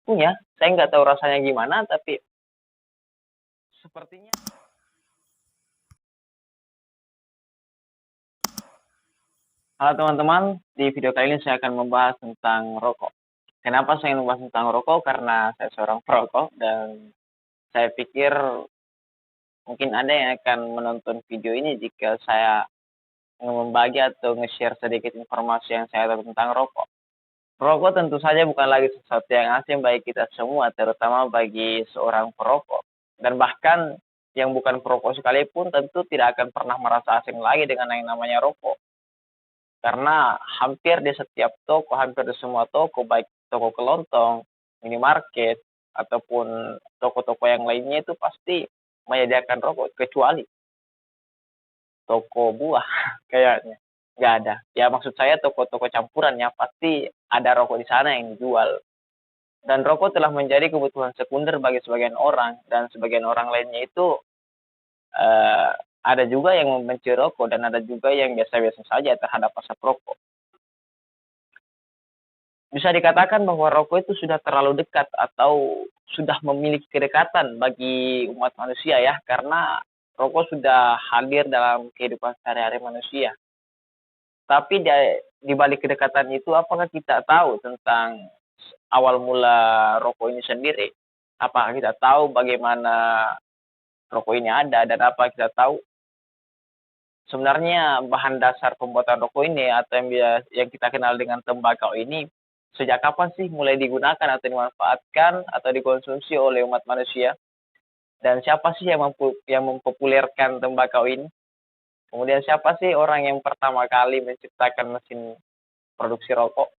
dikunyah. Saya nggak tahu rasanya gimana, tapi sepertinya. Halo teman-teman, di video kali ini saya akan membahas tentang rokok. Kenapa saya ingin membahas tentang rokok? Karena saya seorang perokok dan saya pikir mungkin ada yang akan menonton video ini jika saya membagi atau nge-share sedikit informasi yang saya tahu tentang rokok. Rokok tentu saja bukan lagi sesuatu yang asing bagi kita semua, terutama bagi seorang perokok. Dan bahkan yang bukan perokok sekalipun tentu tidak akan pernah merasa asing lagi dengan yang namanya rokok. Karena hampir di setiap toko, hampir di semua toko, baik toko kelontong, minimarket, ataupun toko-toko yang lainnya itu pasti menyediakan rokok, kecuali toko buah kayaknya. Nggak ada. Ya maksud saya toko-toko campuran ya, pasti ada rokok di sana yang dijual. Dan rokok telah menjadi kebutuhan sekunder bagi sebagian orang, dan sebagian orang lainnya itu eh, ada juga yang membenci rokok, dan ada juga yang biasa-biasa saja terhadap asap rokok. Bisa dikatakan bahwa rokok itu sudah terlalu dekat atau sudah memiliki kedekatan bagi umat manusia ya, karena rokok sudah hadir dalam kehidupan sehari-hari manusia. Tapi di balik kedekatan itu, apakah kita tahu tentang awal mula rokok ini sendiri? Apakah kita tahu bagaimana rokok ini ada, dan apa kita tahu sebenarnya bahan dasar pembuatan rokok ini atau yang kita kenal dengan tembakau ini sejak kapan sih mulai digunakan atau dimanfaatkan atau dikonsumsi oleh umat manusia? Dan siapa sih yang mempopulerkan tembakau ini? Kemudian siapa sih orang yang pertama kali menciptakan mesin produksi rokok?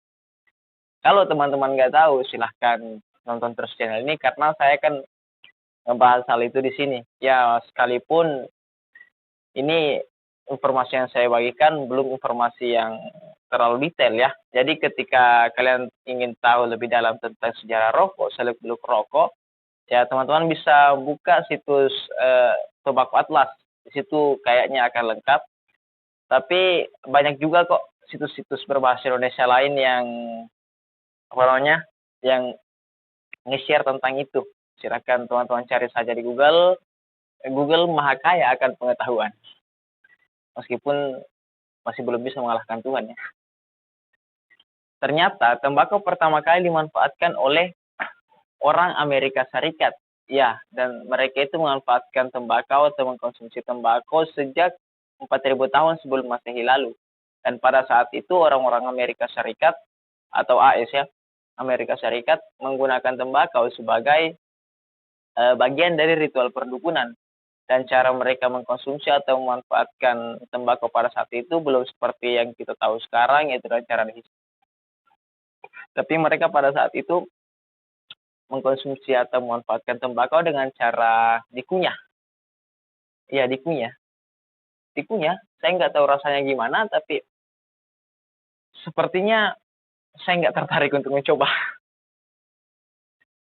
Kalau teman-teman nggak tahu, silahkan nonton terus channel ini karena saya akan ngebahas hal itu di sini. Ya, sekalipun ini informasi yang saya bagikan belum informasi yang terlalu detail ya. Jadi ketika kalian ingin tahu lebih dalam tentang sejarah rokok, seluk-beluk rokok, ya teman-teman bisa buka situs Tobacco Atlas. Di situ kayaknya akan lengkap. Tapi banyak juga kok situs-situs berbahasa Indonesia lain yang apa namanya, yang nge-share tentang itu. Silakan teman-teman cari saja di Google. Google maha kaya akan pengetahuan. Meskipun masih belum bisa mengalahkan Tuhan ya. Ternyata tembakau pertama kali dimanfaatkan oleh orang Amerika Serikat. Ya, dan mereka itu memanfaatkan tembakau atau mengkonsumsi tembakau sejak 4.000 tahun sebelum Masehi lalu. Dan pada saat itu orang-orang Amerika Serikat atau AS ya, Amerika Serikat menggunakan tembakau sebagai bagian dari ritual perdukunan. Dan cara mereka mengkonsumsi atau memanfaatkan tembakau pada saat itu belum seperti yang kita tahu sekarang, yaitu dengan cara dihisap. Tapi mereka pada saat itu mengkonsumsi atau memanfaatkan tembakau dengan cara dikunyah. Iya, dikunyah. Dikunyah, saya nggak tahu rasanya gimana, tapi sepertinya saya nggak tertarik untuk mencoba.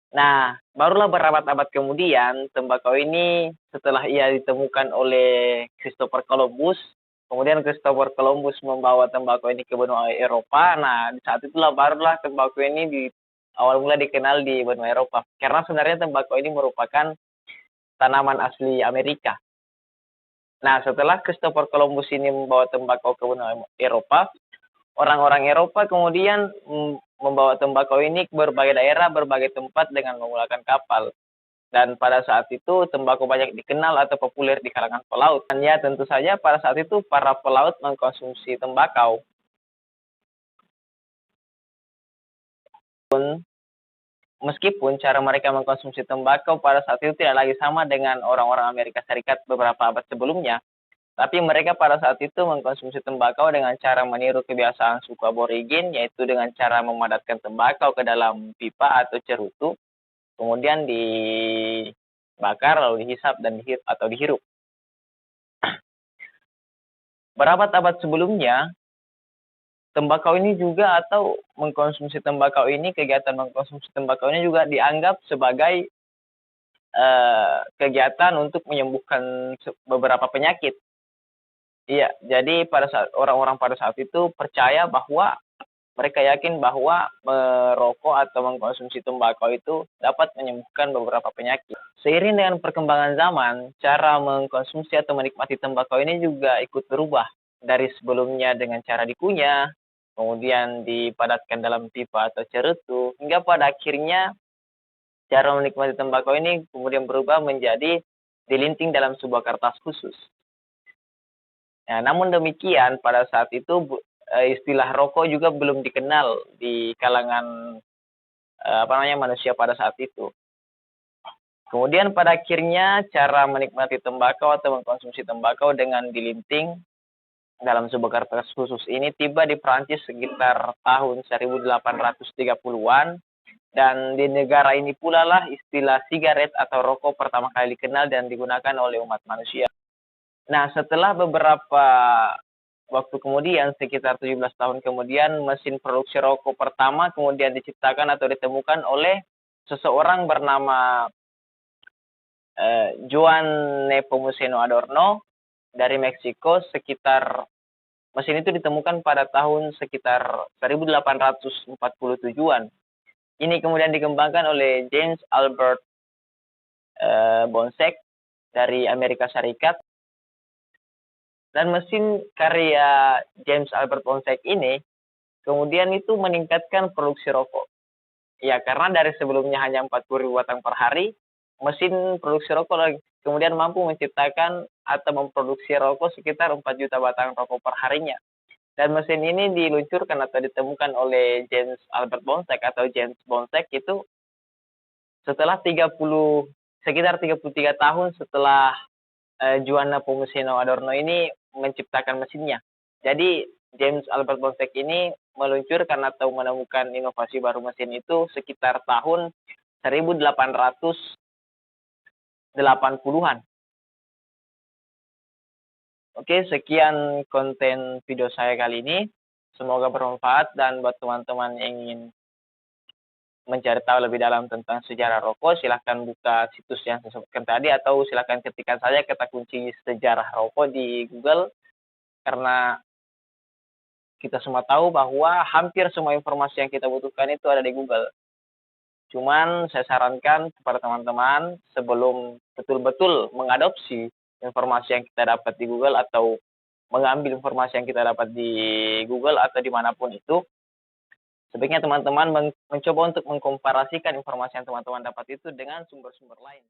Nah, barulah berabad-abad kemudian, tembakau ini setelah ia ditemukan oleh Christopher Columbus, kemudian Christopher Columbus membawa tembakau ini ke benua Eropa. Nah, di saat itulah barulah tembakau ini awal mula dikenal di benua Eropa. Karena sebenarnya tembakau ini merupakan tanaman asli Amerika. Nah, setelah Christopher Columbus ini membawa tembakau ke benua Eropa, orang-orang Eropa kemudian membawa tembakau ini ke berbagai daerah, berbagai tempat dengan menggunakan kapal. Dan pada saat itu tembakau banyak dikenal atau populer di kalangan pelaut. Dan ya tentu saja pada saat itu para pelaut mengkonsumsi tembakau. Meskipun cara mereka mengkonsumsi tembakau pada saat itu tidak lagi sama dengan orang-orang Amerika Serikat beberapa abad sebelumnya, tapi mereka pada saat itu mengkonsumsi tembakau dengan cara meniru kebiasaan suku aborigin, yaitu dengan cara memadatkan tembakau ke dalam pipa atau cerutu, kemudian dibakar, lalu dihisap dan dihirup. Berabad-abad sebelumnya, tembakau ini juga atau mengkonsumsi tembakau ini, kegiatan mengkonsumsi tembakau ini juga dianggap sebagai kegiatan untuk menyembuhkan beberapa penyakit. Iya, jadi pada saat orang-orang pada saat itu percaya bahwa mereka yakin bahwa merokok atau mengkonsumsi tembakau itu dapat menyembuhkan beberapa penyakit. Seiring dengan perkembangan zaman, cara mengkonsumsi atau menikmati tembakau ini juga ikut berubah. Dari sebelumnya dengan cara dikunyah, kemudian dipadatkan dalam pipa atau cerutu, hingga pada akhirnya cara menikmati tembakau ini kemudian berubah menjadi dilinting dalam sebuah kertas khusus. Nah, namun demikian pada saat itu istilah rokok juga belum dikenal di kalangan manusia pada saat itu. Kemudian pada akhirnya cara menikmati tembakau atau mengkonsumsi tembakau dengan dilinting dalam sebuah kertas khusus ini tiba di Prancis sekitar tahun 1830-an, dan di negara ini pula lah istilah sigaret atau rokok pertama kali dikenal dan digunakan oleh umat manusia. Nah, setelah beberapa waktu kemudian, sekitar 17 tahun kemudian, mesin produksi rokok pertama kemudian diciptakan atau ditemukan oleh seseorang bernama Juan Nepomuceno Adorno dari Meksiko. Mesin itu ditemukan pada tahun sekitar 1847-an. Ini kemudian dikembangkan oleh James Albert Bonsek dari Amerika Serikat. Dan mesin karya James Albert Bonsek ini kemudian itu meningkatkan produksi rokok. Ya, karena dari sebelumnya hanya 40.000 batang per hari, mesin produksi rokok kemudian mampu menciptakan atau memproduksi rokok sekitar 4 juta batang rokok per harinya. Dan mesin ini diluncurkan atau ditemukan oleh James Albert Bonsek atau James Bonsek itu sekitar 33 tahun setelah Juan Nepomuceno Adorno ini menciptakan mesinnya. Jadi James Albert Bonsek ini meluncurkan atau menemukan inovasi baru mesin itu sekitar tahun 1880-an. Oke, sekian konten video saya kali ini. Semoga bermanfaat, dan buat teman-teman yang ingin mencari tahu lebih dalam tentang sejarah rokok, silahkan buka situs yang saya sebutkan tadi, atau silahkan ketikkan saja kata kunci sejarah rokok di Google, karena kita semua tahu bahwa hampir semua informasi yang kita butuhkan itu ada di Google. Cuman saya sarankan kepada teman-teman, sebelum betul-betul mengadopsi informasi yang kita dapat di Google atau mengambil informasi yang kita dapat di Google atau dimanapun itu, sebaiknya teman-teman mencoba untuk mengkomparasikan informasi yang teman-teman dapat itu dengan sumber-sumber lain.